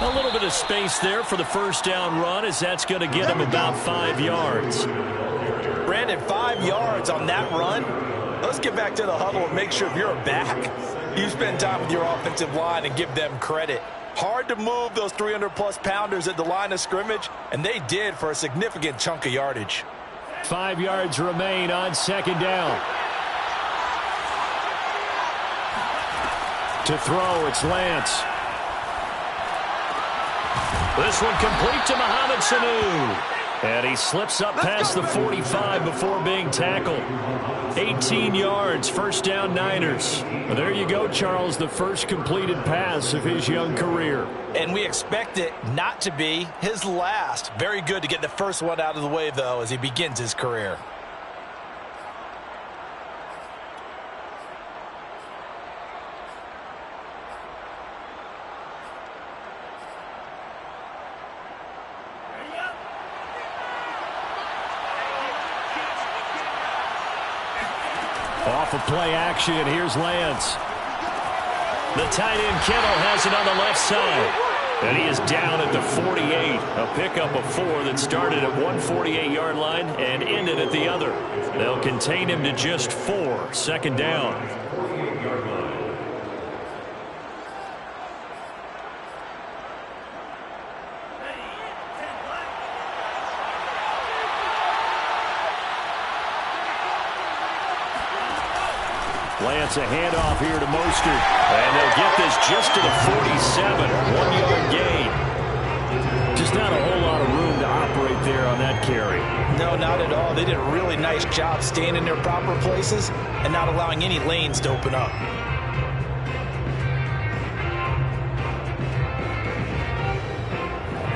A little bit of space there for the first down run, as that's going to get him about 5 yards. Brandon, 5 yards on that run. Let's get back to the huddle and make sure if you're a back, you spend time with your offensive line and give them credit. Hard to move those 300-plus pounders at the line of scrimmage, and they did for a significant chunk of yardage. 5 yards remain on second down. To throw, it's Lance. This one complete to Mohamed Sanu. And he slips up past the 45 before being tackled. 18 yards, first down Niners. Well, there you go, Charles, the first completed pass of his young career. And we expect it not to be his last. Very good to get the first one out of the way, though, as he begins his career. Off of play action, here's Lance. The tight end Kittle has it on the left side. And he is down at the 48. A pickup of 4 that started at 148-yard line and ended at the other. They'll contain him to just 4. Second down. Lance, a handoff here to Mostert. And they'll get this just to the 47. 1-yard gain. Just not a whole lot of room to operate there on that carry. No, not at all. They did a really nice job staying in their proper places and not allowing any lanes to open up.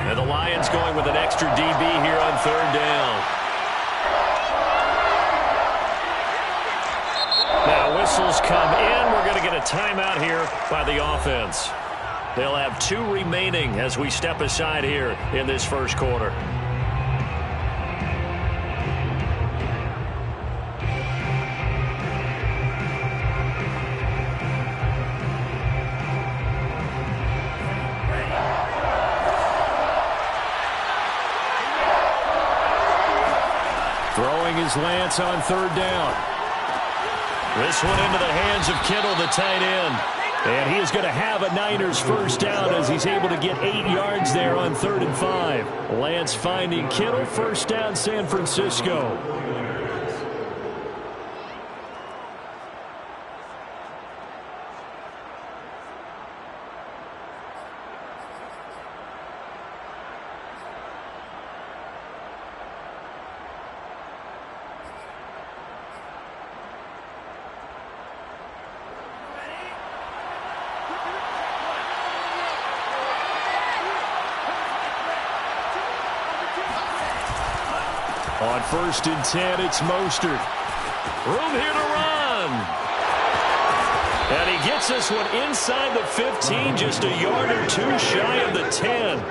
And the Lions going with an extra DB here on third down. Now whistles come in. We're going to get a timeout here by the offense. They'll have 2 remaining as we step aside here in this first quarter. Throwing is Lance on third down. This one into the hands of Kittle, the tight end. And he is going to have a Niners first down as he's able to get 8 yards there on 3rd and 5. Lance finding Kittle, first down San Francisco. On 1st and 10, it's Mostert. Room here to run. And he gets this one inside the 15, just a yard or 2 shy of the 10.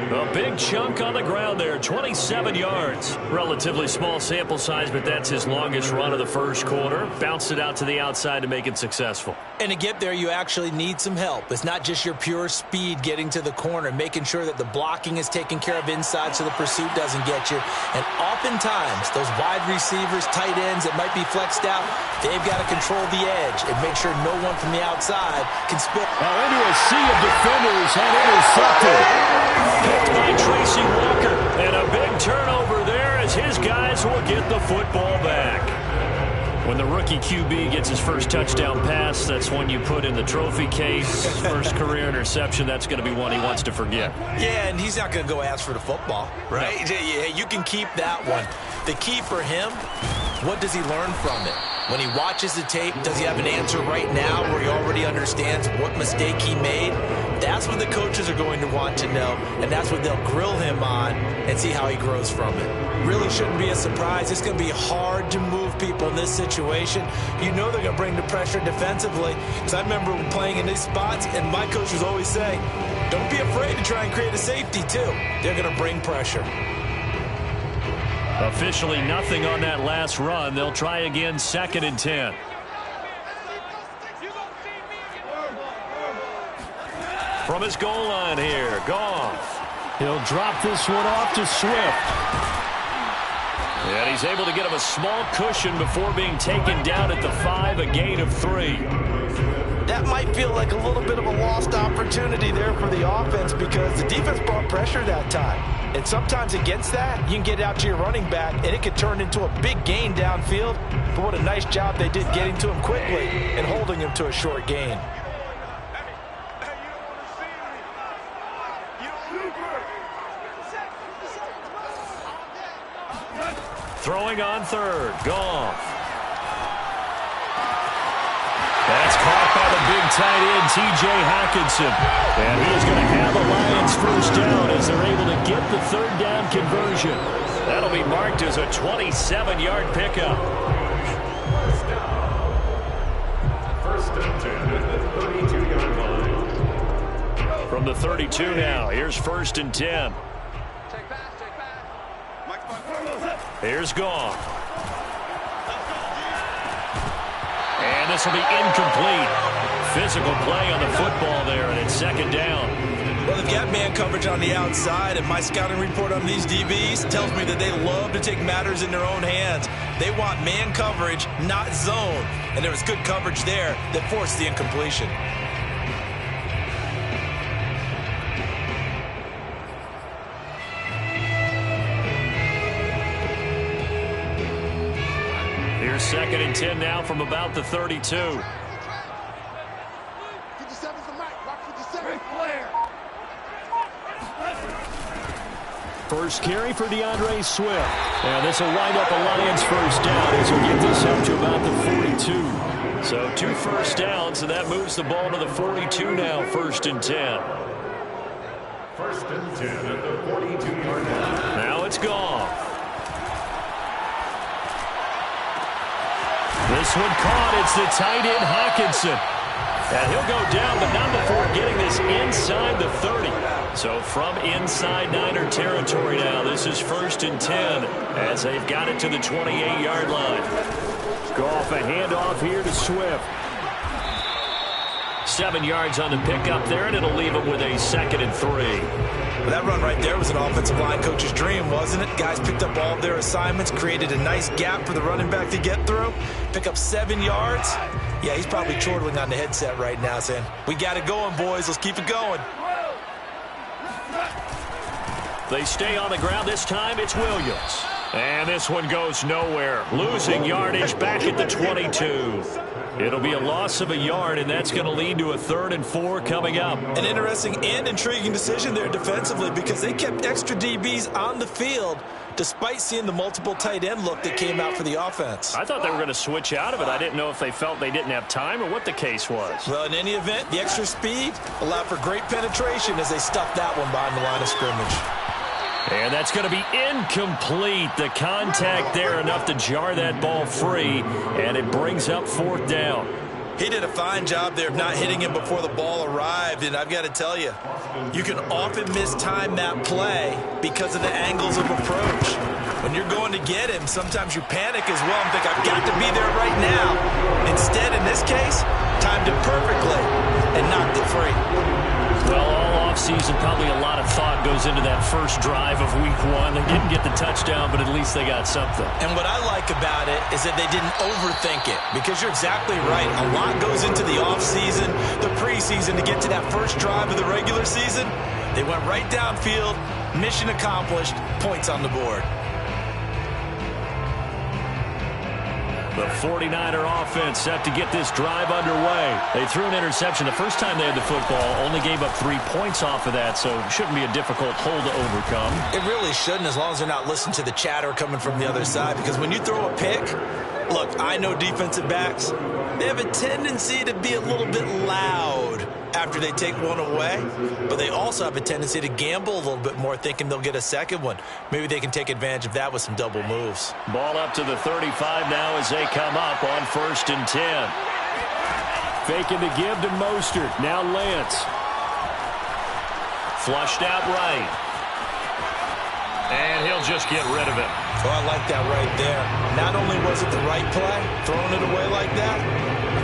A big chunk on the ground there, 27 yards. Relatively small sample size, but that's his longest run of the first quarter. Bounced it out to the outside to make it successful. And to get there, you actually need some help. It's not just your pure speed getting to the corner, making sure that the blocking is taken care of inside so the pursuit doesn't get you. And oftentimes, those wide receivers, tight ends that might be flexed out, they've got to control the edge and make sure no one from the outside can split. Now into a sea of defenders and intercepted. Picked by Tracy Walker. And a big turnover there as his guys will get the football back. When the rookie QB gets his first touchdown pass, that's one you put in the trophy case. First career interception, that's going to be one he wants to forget. Yeah, and he's not going to go ask for the football, right? No. Yeah, you can keep that one. The key for him, what does he learn from it? When he watches the tape, does he have an answer right now where he already understands what mistake he made? That's what the coaches are going to want to know, and that's what they'll grill him on and see how he grows from it. Really shouldn't be a surprise. It's going to be hard to move people in this situation. You know they're going to bring the pressure defensively. Because I remember playing in these spots, and my coach would always say, don't be afraid to try and create a safety, too. They're going to bring pressure. Officially nothing on that last run. They'll try again, 2nd and 10. From his goal line here, Goff. He'll drop this one off to Swift. And he's able to get him a small cushion before being taken down at the 5, a gain of 3. That might feel like a little bit of a lost opportunity there for the offense because the defense brought pressure that time. And sometimes against that, you can get out to your running back, and it could turn into a big gain downfield. But what a nice job they did getting to him quickly and holding him to a short gain. Throwing on third, Goff. That's caught by the big tight end, T.J. Hockenson. And he is going to have the Lions first down as they're able to get the third down conversion. That'll be marked as a 27-yard pickup. First and 10 at the 32-yard line. From the 32 now, here's first and 10. Here's Goff. And this will be incomplete. Physical play on the football there, and it's second down. Well, they've got man coverage on the outside, and my scouting report on these DBs tells me that they love to take matters in their own hands. They want man coverage, not zone. And there was good coverage there that forced the incompletion. Second and 10 now from about the 32. 57's the mic. Watch 57. First carry for DeAndre Swift. And this will wind up a Lions first down as we get this up to about the 42. So 2 first downs, and that moves the ball to the 42 now, first and 10. First and 10 at the 42-yard line. Now it's Goff. This one caught. It's the tight end, Hockenson. And he'll go down, but not before getting this inside the 30. So from inside Niner territory now, this is first and 10 as they've got it to the 28-yard line. Goff, a handoff here to Swift. 7 yards on the pickup there, and it'll leave him with a second and 3. Well, that run right there was an offensive line coach's dream, wasn't it? Guys picked up all of their assignments, created a nice gap for the running back to get through, pick up 7 yards. Yeah, he's probably chortling on the headset right now saying, we got it going, boys. Let's keep it going. They stay on the ground. This time it's Williams. And this one goes nowhere. Losing yardage back at the 22. It'll be a loss of a yard, and that's going to lead to a 3rd and 4 coming up. An interesting and intriguing decision there defensively because they kept extra DBs on the field despite seeing the multiple tight end look that came out for the offense. I thought they were going to switch out of it. I didn't know if they felt they didn't have time or what the case was. Well, in any event, the extra speed allowed for great penetration as they stuffed that one behind the line of scrimmage. And that's going to be incomplete. The contact there enough to jar that ball free, and it brings up 4th down. He did a fine job there of not hitting him before the ball arrived, and I've got to tell you, you can often mistime that play because of the angles of approach. When you're going to get him, sometimes you panic as well and think, I've got to be there right now. Instead, in this case, timed it perfectly and knocked it free. Well, all offseason, probably a lot of thought goes into that first drive of week 1. They didn't get the touchdown, but at least they got something. And what I like about it is that they didn't overthink it, because you're exactly right. A lot goes into the offseason, the preseason, to get to that first drive of the regular season. They went right downfield, mission accomplished, points on the board. The 49er offense set to get this drive underway. They threw an interception the first time they had the football, only gave up 3 points off of that, so it shouldn't be a difficult hole to overcome. It really shouldn't, as long as they're not listening to the chatter coming from the other side, because when you throw a pick, look, I know defensive backs, they have a tendency to be a little bit loud after they take one away, but they also have a tendency to gamble a little bit more, thinking they'll get a second one. Maybe they can take advantage of that with some double moves. Ball up to the 35 now as they come up on first and 10. Faking the give to Mostert. Now Lance. Flushed out right. And he'll just get rid of it. Oh, I like that right there. Not only was it the right play, throwing it away like that,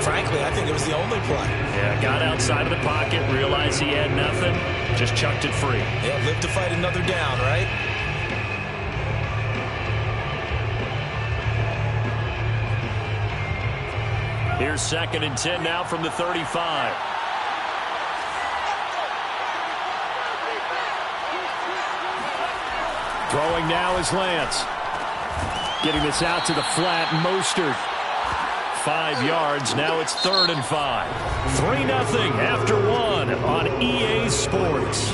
frankly, I think it was the only play. Yeah, got outside of the pocket, realized he had nothing, just chucked it free. Yeah, live to fight another down, right? Here's 2nd and 10 now from the 35. Throwing now is Lance. Getting this out to the flat, Mostert. 5 yards, now it's 3rd and 5. 3-0 after 1 on EA Sports.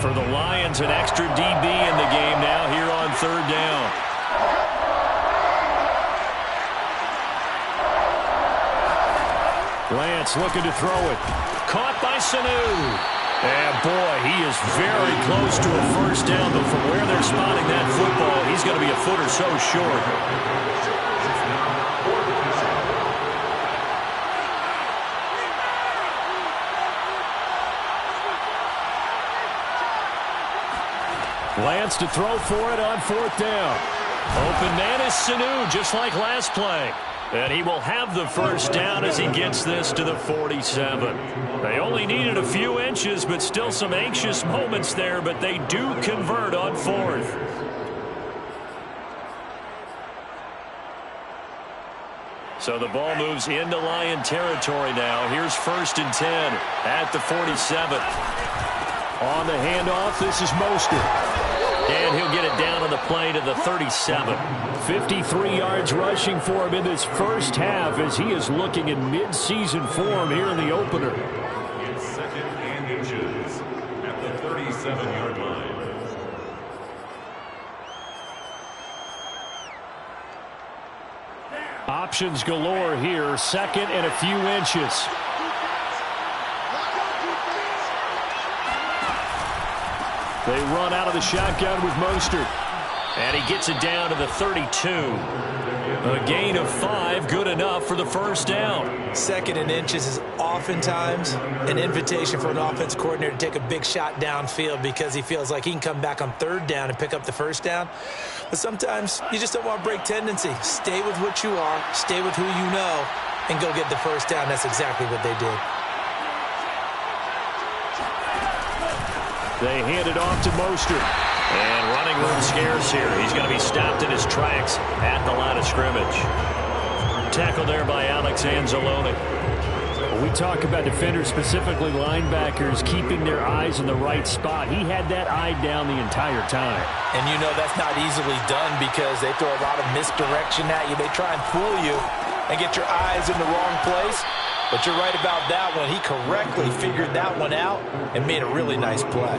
For the Lions, an extra DB in the game now here on 3rd down. Lance looking to throw it. Caught by Sanu. And boy, he is very close to a 1st down, but from where they're spotting that football, he's going to be a foot or so short. Lance to throw for it on 4th down. Open man is Sanu, just like last play. And he will have the 1st down as he gets this to the 47. They only needed a few inches, but still some anxious moments there, but they do convert on 4th. So the ball moves into Lion territory now. Here's 1st and 10 at the 47. On the handoff, this is Mostert. And he'll get it down on the play to the 37. 53 yards rushing for him in this 1st half as he is looking in mid-season form here in the opener. In 2nd and inches at the 37-yard line. Options galore here. 2nd and a few inches. They run out of the shotgun with Mostert. And he gets it down to the 32. A gain of 5, good enough for the 1st down. 2nd and inches is oftentimes an invitation for an offense coordinator to take a big shot downfield because he feels like he can come back on 3rd down and pick up the 1st down. But sometimes you just don't want to break tendency. Stay with what you are, stay with who you know, and go get the 1st down. That's exactly what they did. They hand it off to Mostert. And running room scarce here. He's going to be stopped in his tracks at the line of scrimmage. Tackled there by Alex Anzalone. When we talk about defenders, specifically linebackers, keeping their eyes in the right spot, he had that eye down the entire time. And you know that's not easily done because they throw a lot of misdirection at you. They try and fool you and get your eyes in the wrong place. But you're right about that one. He correctly figured that one out and made a really nice play.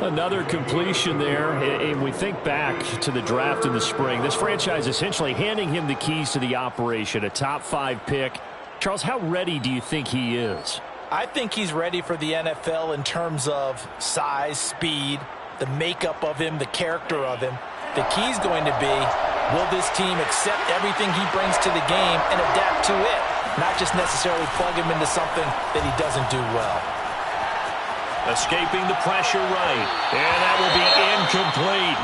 Another completion there, and we think back to the draft in the spring. This franchise essentially handing him the keys to the operation, a top 5 pick. Charles, how ready do you think he is? I think he's ready for the NFL in terms of size, speed, the makeup of him, the character of him. The key's going to be, will this team accept everything he brings to the game and adapt to it? Not just necessarily plug him into something that he doesn't do well. Escaping the pressure right. And that will be incomplete.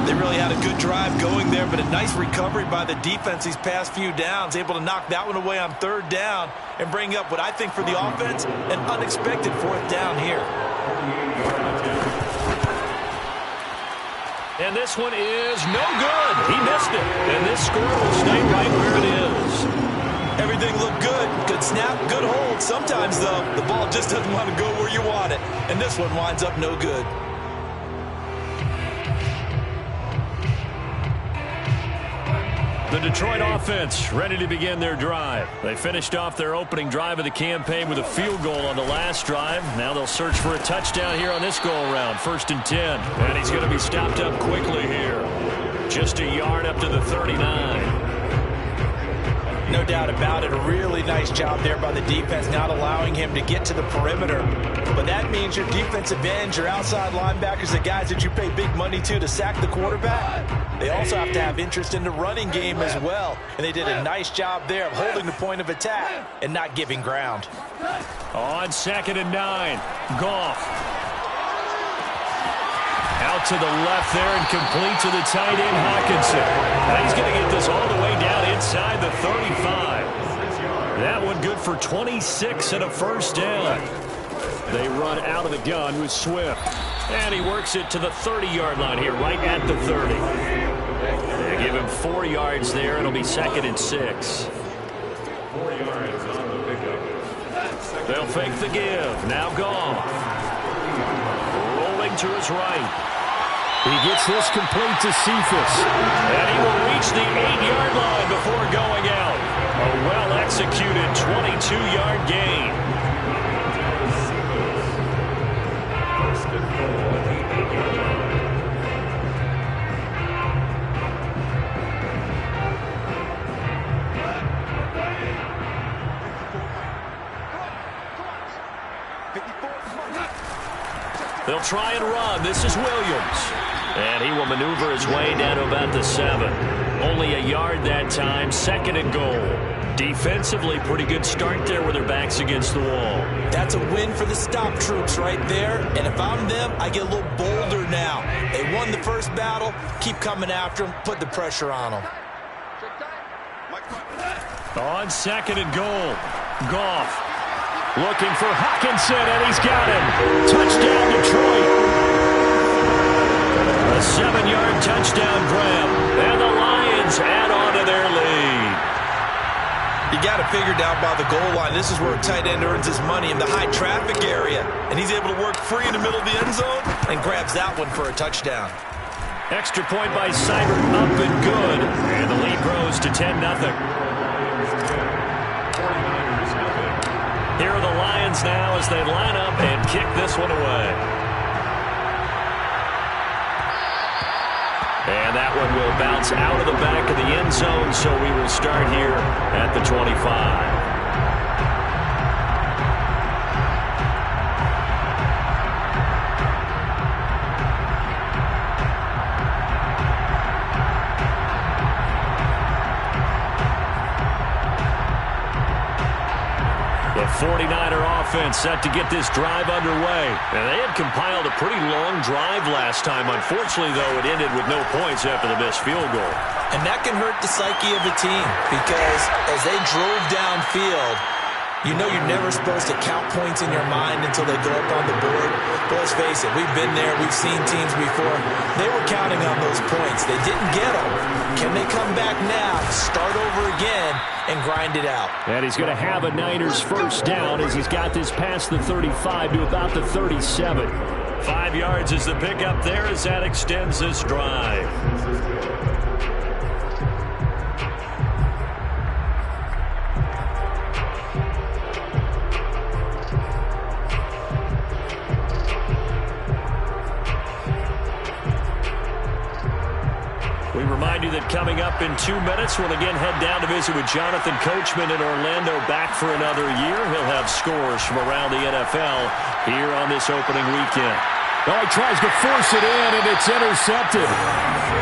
They really had a good drive going there, but a nice recovery by the defense these past few downs. Able to knock that one away on 3rd down and bring up what I think for the offense, an unexpected 4th down here. And this one is no good. He missed it. And this score will stay right where it is. Everything looked good. Good snap, good hold. Sometimes, though, the ball just doesn't want to go where you want it. And this one winds up no good. The Detroit offense ready to begin their drive. They finished off their opening drive of the campaign with a field goal on the last drive. Now they'll search for a touchdown here on this go-around. 1st and 10. And he's going to be stopped up quickly here. Just a yard up to the 39. No doubt about it. A really nice job there by the defense, not allowing him to get to the perimeter. But that means your defensive ends, your outside linebackers, the guys that you pay big money to sack the quarterback, they also have to have interest in the running game as well. And they did a nice job there of holding the point of attack and not giving ground. On 2nd and 9, Goff. Out to the left there and complete to the tight end, Hawkinson. Now he's going to get this all the way down inside the 35. That one good for 26 and a first down. They run out of the gun with Swift. And he works it to the 30-yard line here, right at the 30. They give him 4 yards there. It'll be 2nd and 6. 4 yards on the pickup. They'll fake the give. Now Goff. Rolling to his right. He gets this complete to Cephas. And he will reach the 8-yard line before going out. A well-executed 22-yard gain. First and goal at the 8-yard line. They'll try and run. This is Williams. And he will maneuver his way down to about the 7. Only a yard that time. 2nd and goal. Defensively, pretty good start there with their backs against the wall. That's a win for the stop troops right there. And if I'm them, I get a little bolder now. They won the first battle. Keep coming after them. Put the pressure on them. On 2nd and goal. Goff. Looking for Hawkinson, and he's got him. Touchdown, Detroit. A 7-yard touchdown grab. And the Lions add on to their lead. You got to figure down by the goal line. This is where a tight end earns his money, in the high traffic area. And he's able to work free in the middle of the end zone and grabs that one for a touchdown. Extra point by Seibert, up and good. And the lead grows to 10-0. Here are the Lions now as they line up and kick this one away. And that one will bounce out of the back of the end zone, so we will start here at the 25. The 49er offense set to get this drive underway. And they had compiled a pretty long drive last time. Unfortunately, though, it ended with no points after the missed field goal. And that can hurt the psyche of a team because as they drove downfield, you know you're never supposed to count points in your mind until they go up on the board. But let's face it, we've been there. We've seen teams before. They were counting on those points. They didn't get them. Can they come back now, start over again, and grind it out? And he's going to have a Niners first down as he's got this past the 35 to about the 37. 5 yards is the pickup there as that extends this drive. We remind you that coming up in 2 minutes, we'll again head down to visit with Jonathan Coachman in Orlando, back for another year. He'll have scores from around the NFL here on this opening weekend. Oh, he tries to force it in, and it's intercepted.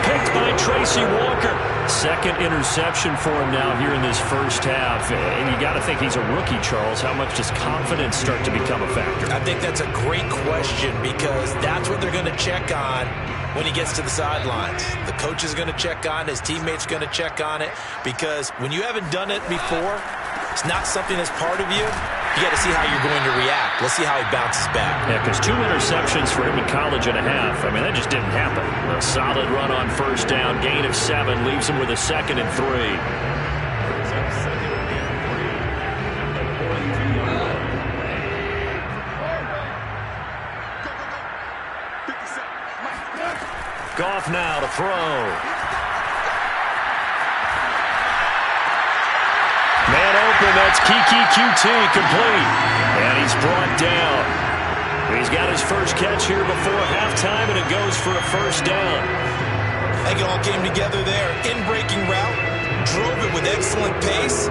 Picked by Tracy Walker. Second interception for him now here in this first half. And you got to think he's a rookie, Charles. How much does confidence start to become a factor? I think that's a great question because that's what they're going to check on when he gets to the sidelines. The coach is going to check on it. His teammates going to check on it because when you haven't done it before, it's not something that's part of you. You got to see how you're going to react. Let's see how he bounces back. Yeah, because 2 interceptions for him in college and a half. I mean, that just didn't happen. A solid run on first down, gain of 7, leaves him with a 2nd and 3. Goff now to throw. Man open, that's Kiki QT complete. And he's brought down. He's got his first catch here before halftime, and it goes for a first down. I think it all came together there. In-breaking route, drove it with excellent pace.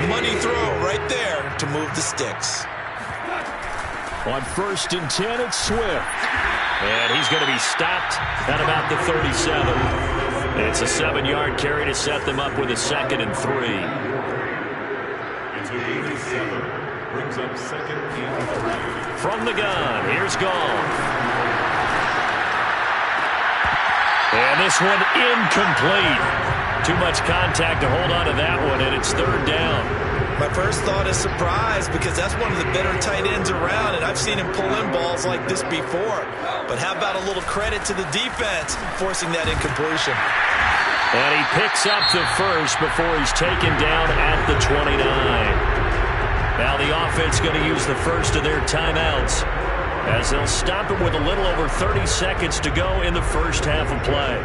Money throw right there to move the sticks. On 1st and 10, it's Swift. And he's going to be stopped at about the 37. It's a 7-yard carry to set them up with a 2nd and 3. It's a gain of 7. Brings up 2nd and 3. From the gun, here's Goff. And this one incomplete. Too much contact to hold on to that one, and it's 3rd down. My first thought is surprise because that's one of the better tight ends around, and I've seen him pull in balls like this before. But how about a little credit to the defense forcing that incompletion? And he picks up the first before he's taken down at the 29. Now the offense going to use the first of their timeouts as they'll stop it with a little over 30 seconds to go in the first half of play.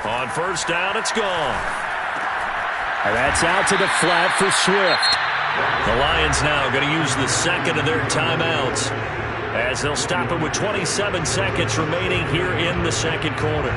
On 1st down, it's gone. And that's out to the flat for Swift. The Lions now going to use the 2nd of their timeouts as they'll stop it with 27 seconds remaining here in the 2nd quarter.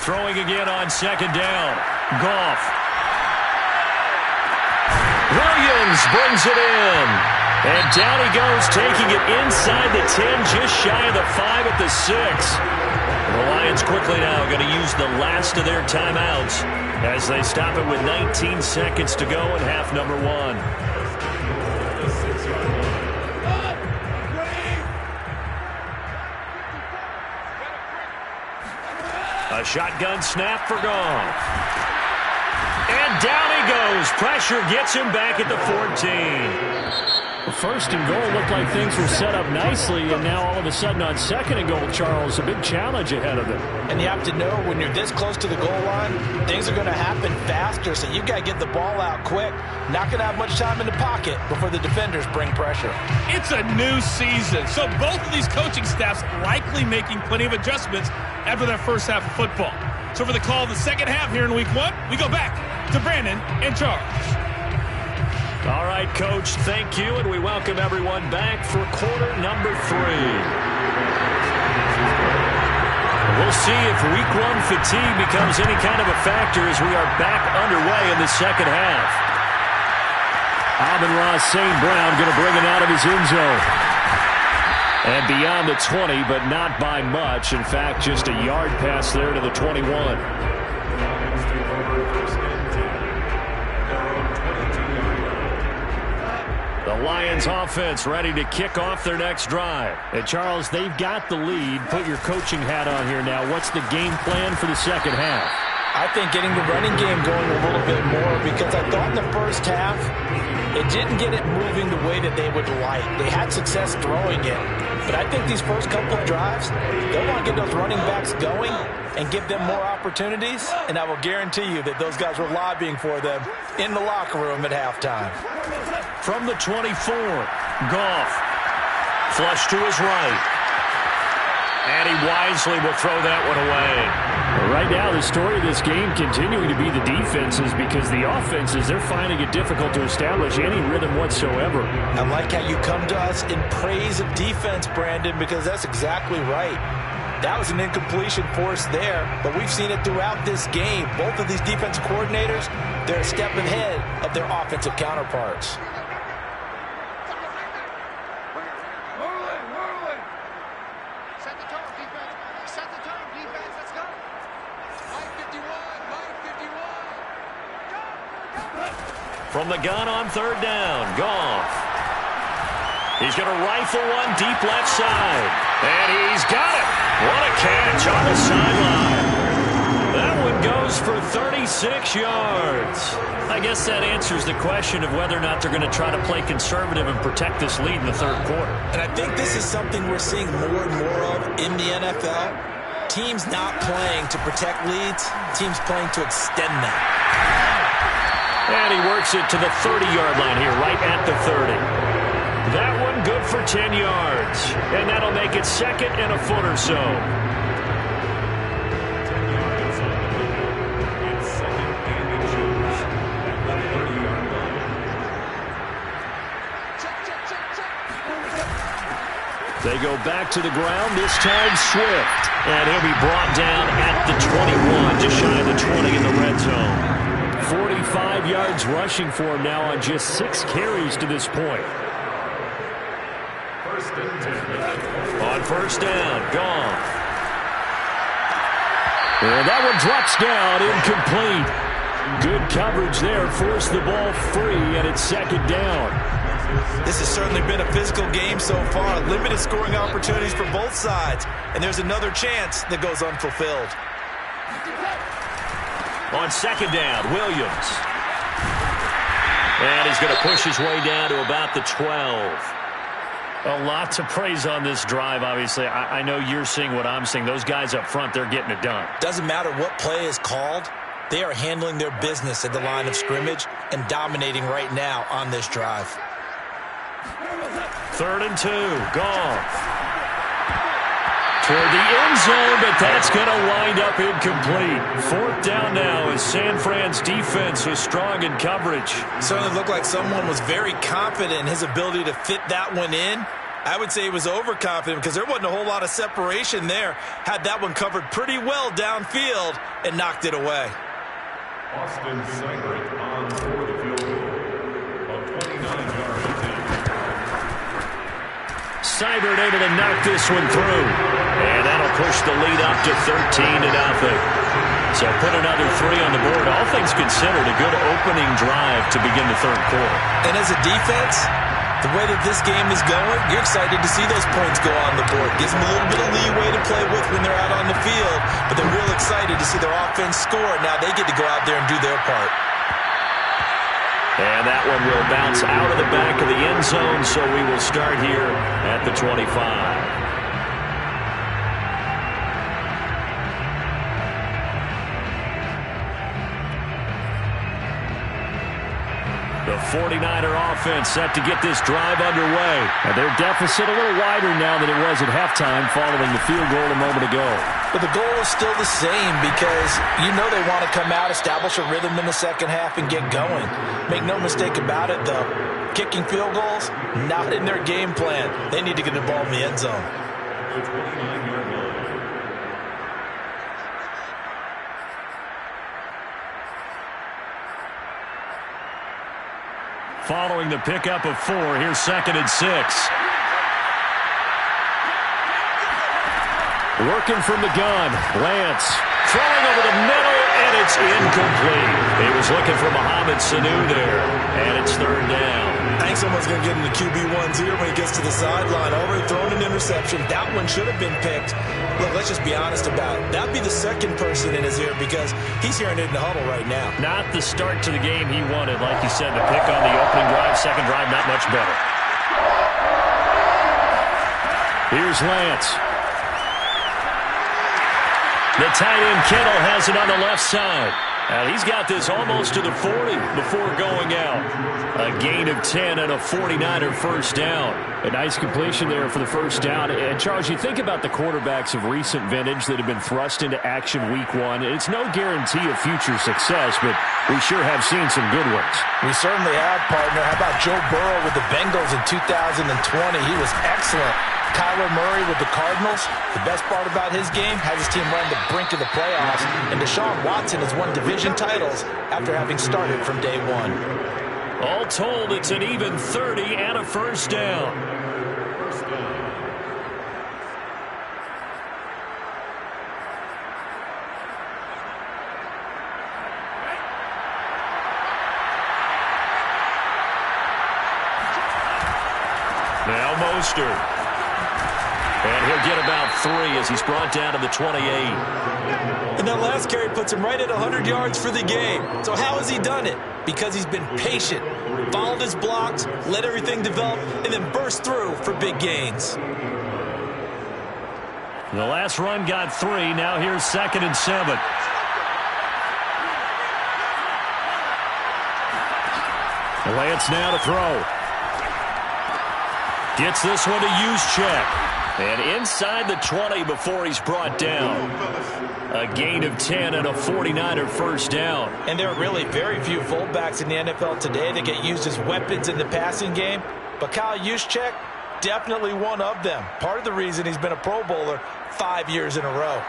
Throwing again on 2nd down. Goff. Williams brings it in. And down he goes, taking it inside the 10, just shy of the 5 at the 6. The Lions quickly now going to use the last of their timeouts as they stop it with 19 seconds to go in half number 1. A shotgun snap for Goff. And down he goes. Pressure gets him back at the 14. 1st and goal looked like things were set up nicely, and now all of a sudden on 2nd and goal, Charles, a big challenge ahead of them. And you have to know when you're this close to the goal line, things are going to happen faster, so you've got to get the ball out quick. Not going to have much time in the pocket before the defenders bring pressure. It's a new season, so both of these coaching staffs likely making plenty of adjustments after that first half of football. So for the call of the second half here in week 1, we go back to Brandon and Charles. All right, Coach, thank you, and we welcome everyone back for quarter number 3. We'll see if week 1 fatigue becomes any kind of a factor as we are back underway in the second half. Amon-Ra St. Brown going to bring it out of his end zone. And beyond the 20, but not by much. In fact, just a yard pass there to the 21. The Lions offense ready to kick off their next drive. And Charles, they've got the lead. Put your coaching hat on here now. What's the game plan for the second half? I think getting the running game going a little bit more, because I thought in the first half it didn't get it moving the way that they would like. They had success throwing it. But I think these first couple of drives, they want to get those running backs going and give them more opportunities. And I will guarantee you that those guys were lobbying for them in the locker room at halftime. From the 24, Goff. Flush to his right. And he wisely will throw that one away. Right now, the story of this game continuing to be the defenses, because the offenses, they're finding it difficult to establish any rhythm whatsoever. I like how you come to us in praise of defense, Brandon, because that's exactly right. That was an incompletion force there, but we've seen it throughout this game. Both of these defensive coordinators, they're a step ahead of their offensive counterparts. From the gun on 3rd down, Goff. He's going to rifle one deep left side. And he's got it. What a catch on the sideline. That one goes for 36 36 yards. I guess that answers the question of whether or not they're going to try to play conservative and protect this lead in the third quarter. And I think this is something we're seeing more and more of in the NFL. Teams not playing to protect leads, teams playing to extend them. And he works it to the 30-yard line here, right at the 30. That one good for 10 yards. And that'll make it second and a foot or so. They go back to the ground, this time Swift. And he'll be brought down at the 21, just shy of the 20 in the red zone. 45 yards rushing for him now on just 6 carries to this point. On first down, gone. And that one drops down, incomplete. Good coverage there, forced the ball free, and it's second down. This has certainly been a physical game so far. Limited scoring opportunities for both sides. And there's another chance that goes unfulfilled. On second down, Williams. And he's going to push his way down to about the 12. A lot to praise on this drive, obviously. I know you're seeing what I'm seeing. Those guys up front, they're getting it done. Doesn't matter what play is called. They are handling their business at the line of scrimmage and dominating right now on this drive. 3rd and 2, gone. Toward the end zone, but that's going to wind up incomplete. 4th down now as San Fran's defense was strong in coverage. Certainly looked like someone was very confident in his ability to fit that one in. I would say he was overconfident because there wasn't a whole lot of separation there. Had that one covered pretty well downfield and knocked it away. Austin Seibert on for the field goal of 29 yards. Seibert able to knock this one through. And that'll push the lead up to 13-0. So put another 3 on the board. All things considered, a good opening drive to begin the third quarter. And as a defense, the way that this game is going, you're excited to see those points go on the board. Gives them a little bit of leeway to play with when they're out on the field. But they're real excited to see their offense score. Now they get to go out there and do their part. And that one will bounce out of the back of the end zone, so we will start here at the 25. The 49er offense set to get this drive underway. And their deficit a little wider now than it was at halftime following the field goal a moment ago. But the goal is still the same because you know they want to come out, establish a rhythm in the second half, and get going. Make no mistake about it, though. Kicking field goals, not in their game plan. They need to get the ball in the end zone. Following the pickup of 4, here's 2nd and 6. Working from the gun, Lance throwing over the middle, and it's incomplete. He was looking for Mohamed Sanu there, and it's 3rd down. I think someone's going to get in the QB1's ear when he gets to the sideline. Already thrown an interception. That one should have been picked. Look, let's just be honest about it. That'd be the second person in his ear because he's hearing it in the huddle right now. Not the start to the game he wanted. Like you said, the pick on the opening drive, second drive, not much better. Here's Lance. The tight end Kittle has it on the left side. And he's got this almost to the 40 before going out. A gain of 10 and a 49er first down. A nice completion there for the first down. And, Charles, you think about the quarterbacks of recent vintage that have been thrust into action week 1. It's no guarantee of future success, but we sure have seen some good ones. We certainly have, partner. How about Joe Burrow with the Bengals in 2020? He was excellent. Kyler Murray with the Cardinals. The best part about his game has his team run the brink of the playoffs. And Deshaun Watson has won division titles after having started from day 1. All told, it's an even 30 and a first down. Now Mostert. And he'll he'll get about 3 as he's brought down to the 28. And that last carry puts him right at 100 yards for the game. So how has he done it? Because he's been patient, followed his blocks, let everything develop, and then burst through for big gains. The last run got 3. Now here's 2nd and 7. Lance now to throw. Gets this one to Juszczyk. And inside the 20 before he's brought down. A gain of 10 and a 49er first down. And there are really very few fullbacks in the NFL today that get used as weapons in the passing game. But Kyle Juszczyk, definitely one of them. Part of the reason he's been a Pro Bowler 5 years in a row.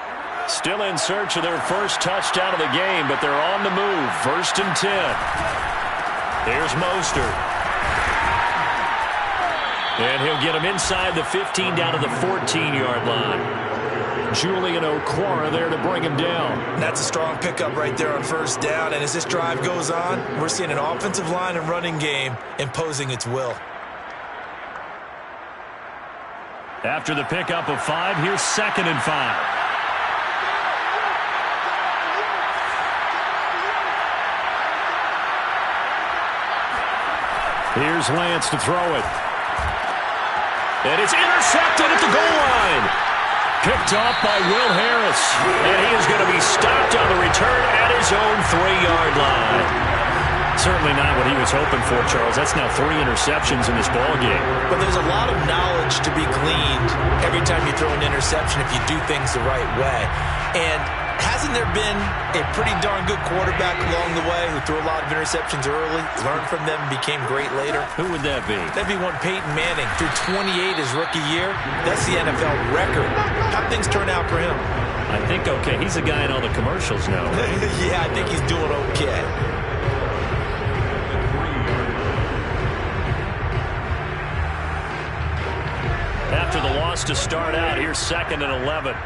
Still in search of their first touchdown of the game, but they're on the move. 1st and 10. Here's Mostert. And he'll get him inside the 15 down to the 14-yard line. Julian Okwara there to bring him down. That's a strong pickup right there on 1st down. And as this drive goes on, we're seeing an offensive line and running game imposing its will. After the pickup of 5, here's 2nd and 5. Here's Lance to throw it. And it's intercepted at the goal line. Picked off by Will Harris. And he is going to be stopped on the return at his own 3-yard line. Certainly not what he was hoping for, Charles. That's now 3 interceptions in this ballgame. But there's a lot of knowledge to be gleaned every time you throw an interception if you do things the right way. And hasn't there been a pretty darn good quarterback along the way who threw a lot of interceptions early, learned from them, became great later? Who would that be? That'd be one Peyton Manning. Threw 28 his rookie year. That's the NFL record. How'd things turn out for him? I think okay. He's the guy in all the commercials now, right? Yeah, I think he's doing okay. After the loss to start out, here's 2nd and 11.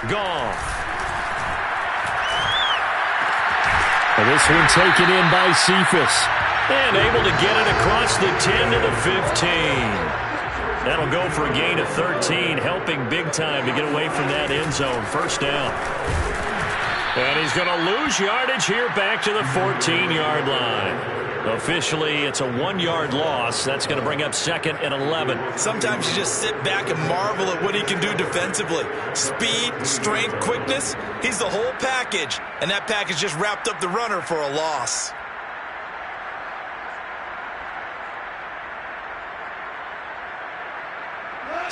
Gone. And this one taken in by Cephas. And able to get it across the 10 to the 15. That'll go for a gain of 13, helping big time to get away from that end zone. 1st down. And he's going to lose yardage here back to the 14-yard line. Officially, it's a 1-yard loss. That's going to bring up 2nd and 11. Sometimes you just sit back and marvel at what he can do defensively. Speed, strength, quickness. He's the whole package. And that package just wrapped up the runner for a loss.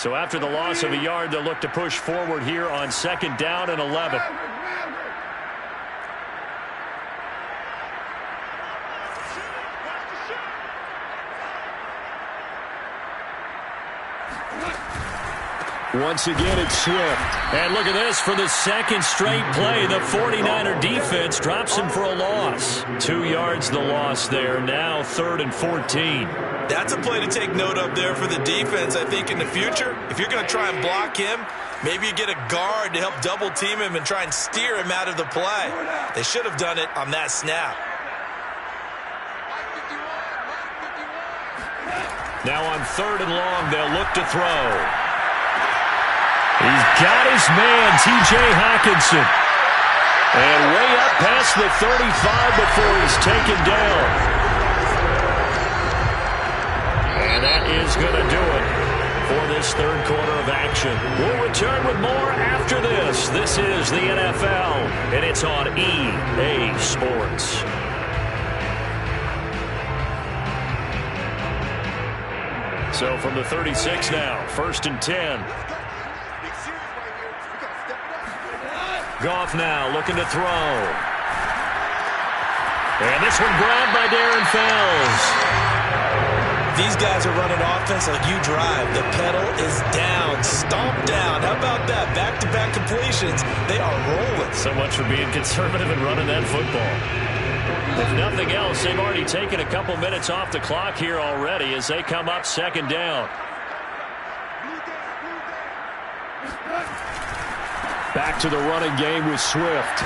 So after the loss of a yard, they'll look to push forward here on 2nd down and 11. Once again, it's Swift. And look at this. For the 2nd straight play, the 49er defense drops him for a loss. 2 yards the loss there. Now 3rd and 14. That's a play to take note of there for the defense. I think in the future, if you're going to try and block him, maybe you get a guard to help double team him and try and steer him out of the play. They should have done it on that snap. Now on 3rd and long, they'll look to throw. He's got his man, T.J. Hockenson. And way up past the 35 before he's taken down. And that is going to do it for this 3rd quarter of action. We'll return with more after this. This is the NFL, and it's on EA Sports. So from the 36 now, 1st and 10. Goff now looking to throw. And this one grabbed by Darren Fells. These guys are running offense like you drive. The pedal is down, stomp down. How about that? Back-to-back completions. They are rolling. So much for being conservative and running that football. If nothing else, they've already taken a couple minutes off the clock here already as they come up 2nd down. Back to the running game with Swift.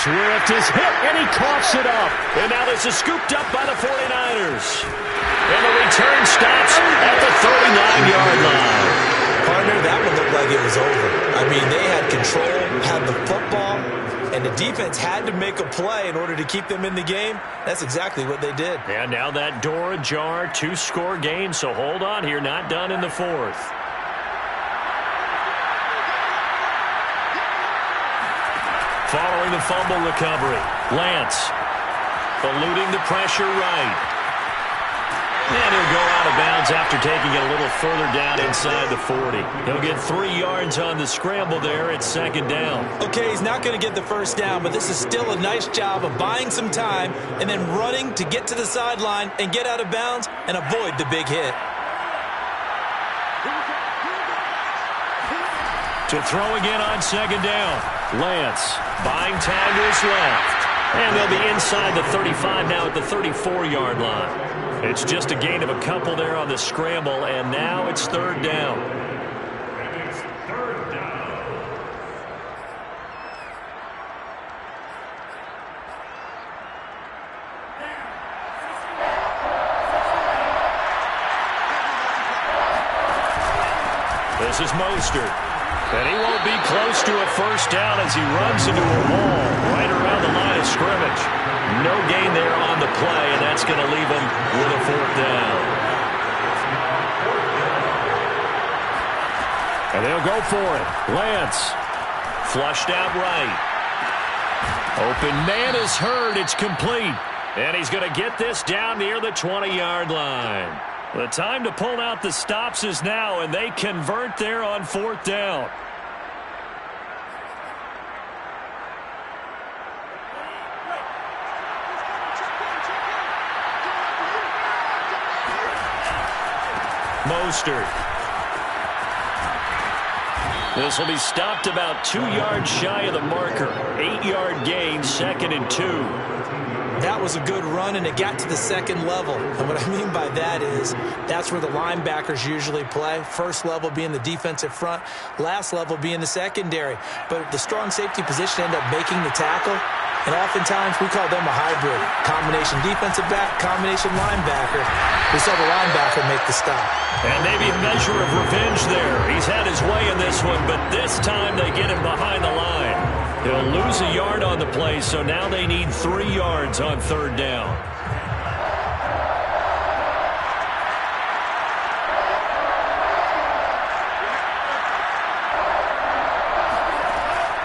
Swift is hit, and he coughs it up. And now this is scooped up by the 49ers. And the return stops at the 39-yard line. Partner, that one looked like it was over. I mean, they had control, had the football, and the defense had to make a play in order to keep them in the game. That's exactly what they did. And now that door ajar, 2-score game, so hold on here, not done in the fourth. Following the fumble recovery, Lance eluding the pressure right. And he'll go out of bounds after taking it a little further down inside the 40. He'll get 3 yards on the scramble there. It's second down. Okay, he's not going to get the first down, but this is still a nice job of buying some time and then running to get to the sideline and get out of bounds and avoid the big hit. To throw again on second down. Lance buying time to his left. And they'll be inside the 35 now at the 34-yard line. It's just a gain of a couple there on the scramble, and now it's third down. And it's third down. This is Mostert. And he won't be close to a first down as he runs into a wall right around the line of scrimmage. No gain there on the play, and that's going to leave him with a fourth down. And they'll go for it. Lance flushed out right. Open man is heard. It's complete. And he's going to get this down near the 20-yard line. The time to pull out the stops is now, and they convert there on fourth down. Mostert. This will be stopped about 2 yards shy of the marker. 8-yard gain, second and 2. That was a good run, and it got to the second level. And what I mean by that is that's where the linebackers usually play. First level being the defensive front, last level being the secondary. But the strong safety position ended up making the tackle, and oftentimes we call them a hybrid. Combination defensive back, combination linebacker. We saw the linebacker make the stop. And maybe a measure of revenge there. He's had his way in this one, but this time they get him behind the line. He'll lose a yard on the play, so now they need 3 yards on third down.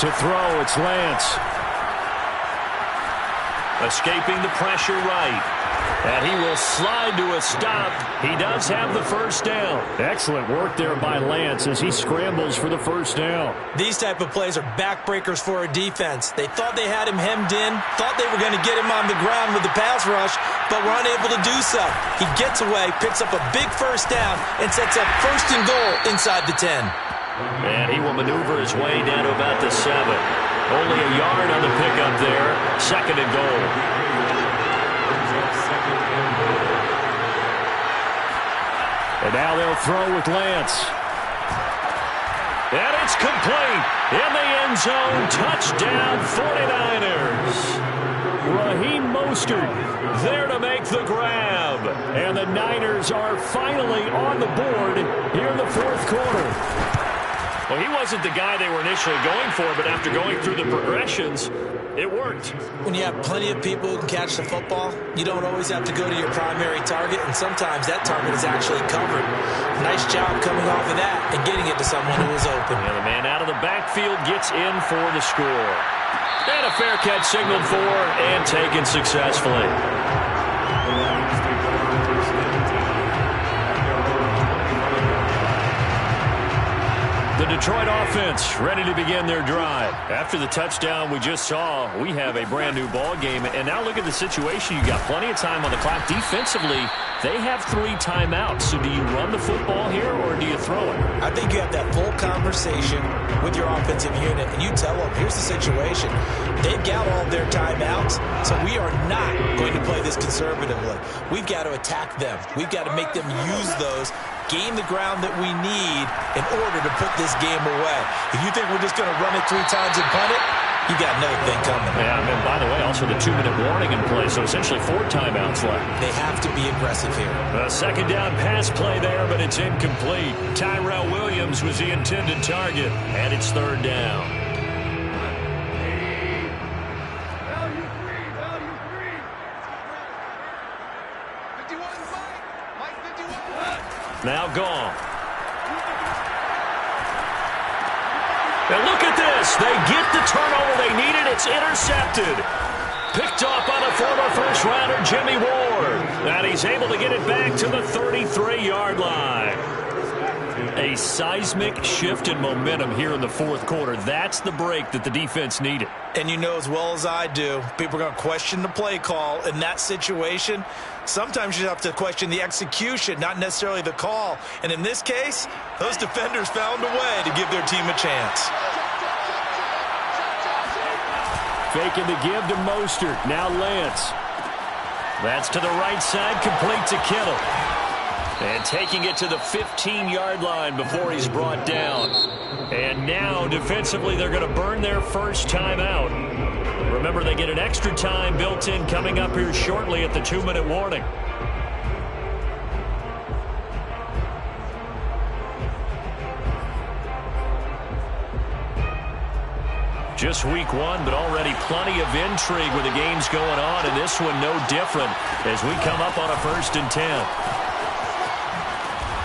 To throw, it's Lance. Escaping the pressure right. And he will slide to a stop. He does have the first down. Excellent work there by Lance as he scrambles for the first down. These type of plays are backbreakers for a defense. They thought they had him hemmed in, thought they were going to get him on the ground with the pass rush, but were unable to do so. He gets away, picks up a big first down, and sets up first and goal inside the 10. And he will maneuver his way down to about the 7. Only a yard on the pickup there. Second and goal. And now they'll throw with Lance. And it's complete. In the end zone. Touchdown 49ers. Raheem Mostert there to make the grab. And the Niners are finally on the board here in the fourth quarter. Well, he wasn't the guy they were initially going for, but after going through the progressions, it worked. When you have plenty of people who can catch the football, you don't always have to go to your primary target, and sometimes that target is actually covered. Nice job coming off of that and getting it to someone who is open. And the man out of the backfield gets in for the score. And a fair catch signaled for and taken successfully. The Detroit offense ready to begin their drive. After the touchdown we just saw, we have a brand new ball game. And now look at the situation. You got plenty of time on the clock. Defensively, they have 3 timeouts. So do you run the football here or do you throw it? I think you have that full conversation with your offensive unit, and you tell them, here's the situation. They've got all their timeouts, so we are not going to play this conservatively. We've got to attack them. We've got to make them use those gain the ground that we need in order to put this game away. If you think we're just going to run it 3 times and punt it, you got another thing coming. Yeah, and by the way, also the 2-minute warning in play, so essentially 4 timeouts left. They have to be aggressive here. A second down pass play there, but it's incomplete. Tyrell Williams was the intended target, and it's 3rd down. Now gone. And look at this. They get the turnover they needed. It's intercepted. Picked off by the former first-rounder Jimmy Ward. And he's able to get it back to the 33-yard line. A seismic shift in momentum here in the 4th quarter. That's the break that the defense needed. And you know as well as I do, people are going to question the play call in that situation. Sometimes you have to question the execution, not necessarily the call. And in this case, those defenders found a way to give their team a chance. Faking the give to Mostert. Now Lance. That's to the right side, complete to Kittle. And taking it to the 15-yard line before he's brought down. And now, defensively, they're going to burn their first time out. Remember, they get an extra time built in coming up here shortly at the 2-minute warning. Just week 1, but already plenty of intrigue with the games going on, and this one no different as we come up on a 1st and 10.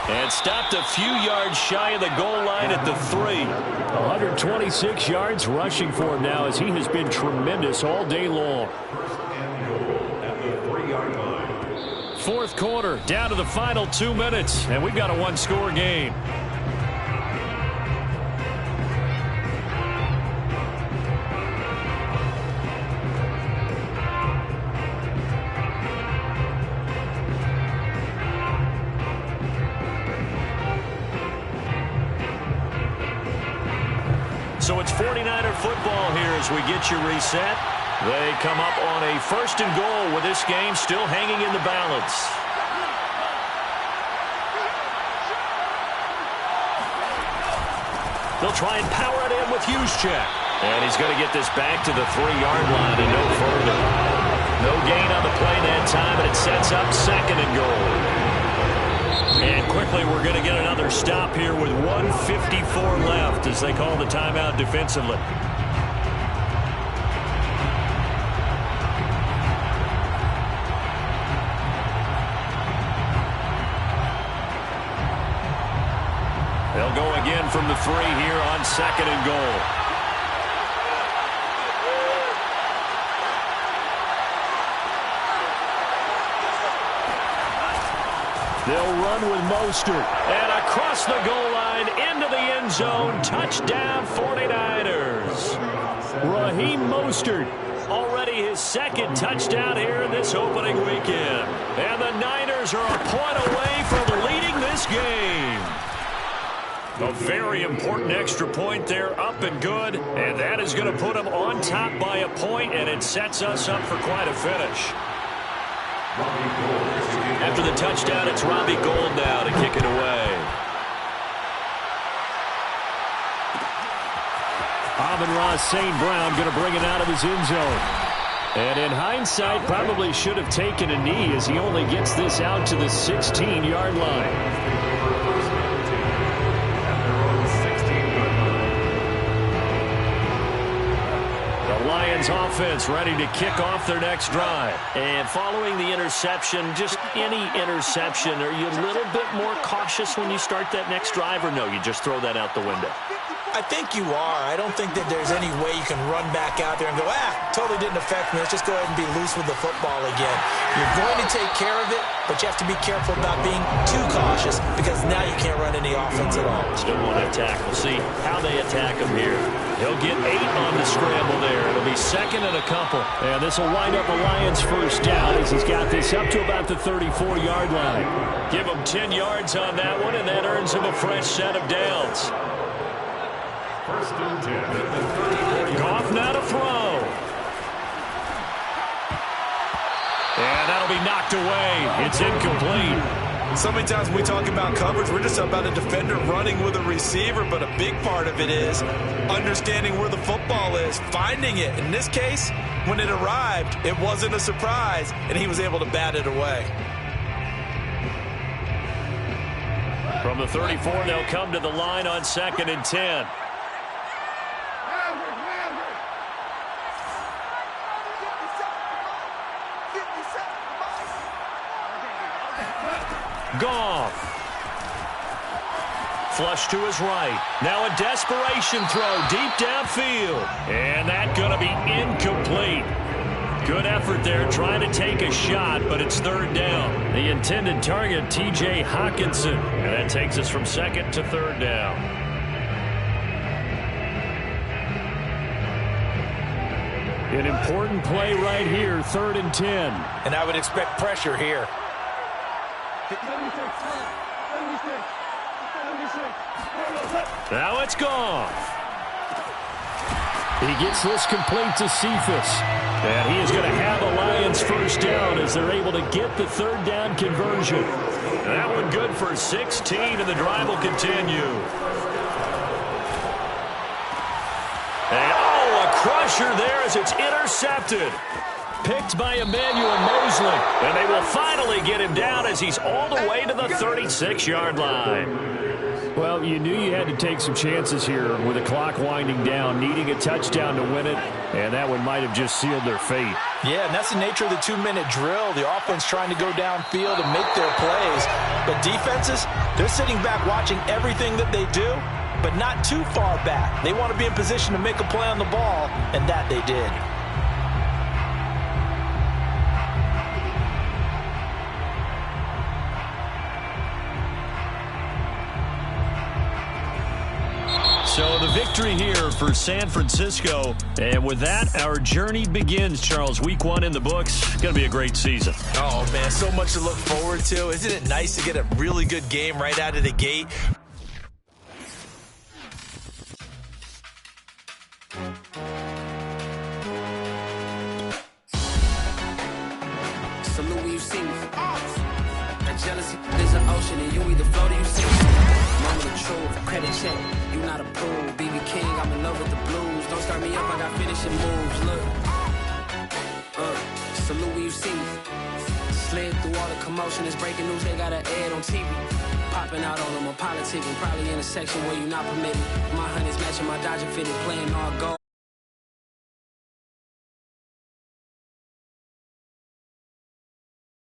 And stopped a few yards shy of the goal line at the 3. 126 yards rushing for him now as he has been tremendous all day long. At the 3-yard line. 4th quarter, down to the final 2 minutes, and we've got a 1-score game. So it's 49er football here as we get you reset. They come up on a 1st and goal with this game still hanging in the balance. They'll try and power it in with Juszczyk. And he's going to get this back to the 3-yard line and no further. No gain on the play that time, and it sets up 2nd and goal. And quickly, we're going to get another stop here with 1:54 left as they call the timeout defensively. They'll go again from the 3 here on 2nd and goal. They'll run with Mostert. And across the goal line, into the end zone. Touchdown, 49ers. Raheem Mostert. Already his 2nd touchdown here in this opening weekend. And the Niners are a point away from leading this game. A very important extra point there, up and good. And that is going to put them on top by a point, and it sets us up for quite a finish. After the touchdown, it's Robbie Gould now to kick it away. Amon-Ra St. Brown going to bring it out of his end zone. And in hindsight, probably should have taken a knee as he only gets this out to the 16-yard line. Lions offense ready to kick off their next drive. And following the interception, just any interception, are you a little bit more cautious when you start that next drive, or no, you just throw that out the window? I think you are. I don't think that there's any way you can run back out there and go, totally didn't affect me. Let's just go ahead and be loose with the football again. You're going to take care of it, but you have to be careful about being too cautious because now you can't run any offense at all. Still want to attack. We'll see how they attack him here. He'll get 8 on the scramble there. It'll be 2nd and a couple. And this will wind up a Lions first down as he's got this up to about the 34-yard line. Give him 10 yards on that one, and that earns him a fresh set of downs. 1st and 10 at the 34. Goff now to throw. And that'll be knocked away. It's incomplete. So many times when we talk about coverage, we're just about a defender running with a receiver, but a big part of it is understanding where the football is, finding it. In this case, when it arrived, it wasn't a surprise, and he was able to bat it away. From the 34, they'll come to the line on 2nd and 10. Goff. Flush to his right. Now a desperation throw deep downfield. And that's going to be incomplete. Good effort there trying to take a shot, but it's 3rd down. The intended target, T.J. Hawkinson. And that takes us from 2nd to 3rd down. An important play right here, 3rd and 10. And I would expect pressure here. Now it's Goff. He gets this complete to Cephas. And he is going to have a Lions 1st down as they're able to get the 3rd down conversion. That one good for 16, and the drive will continue. And a crusher there as it's intercepted. Picked by Emmanuel Mosley. And they will finally get him down as he's all the way to the 36-yard line. Well, you knew you had to take some chances here with the clock winding down, needing a touchdown to win it, and that one might have just sealed their fate. Yeah, and that's the nature of the 2-minute drill. The offense trying to go downfield and make their plays. But defenses, they're sitting back watching everything that they do, but not too far back. They want to be in position to make a play on the ball, and that they did. So the victory here for San Francisco. And with that, our journey begins, Charles. Week 1 in the books. Going to be a great season. Oh, man, so much to look forward to. Isn't it nice to get a really good game right out of the gate? Salute when you see me. That jealousy is an ocean, and you either float or you sink. Mama the truth, credit check. You not approved. BB King, I'm in love with the blues. Don't start me up, I got finishing moves. Look. Salute when you see me. Slid through all the commotion. It's breaking news, they got an ad on TV. Popping out on them, I'm politicking. Probably in a section where you not permitted. My honey's matching my Dodger fitted, playing all gold.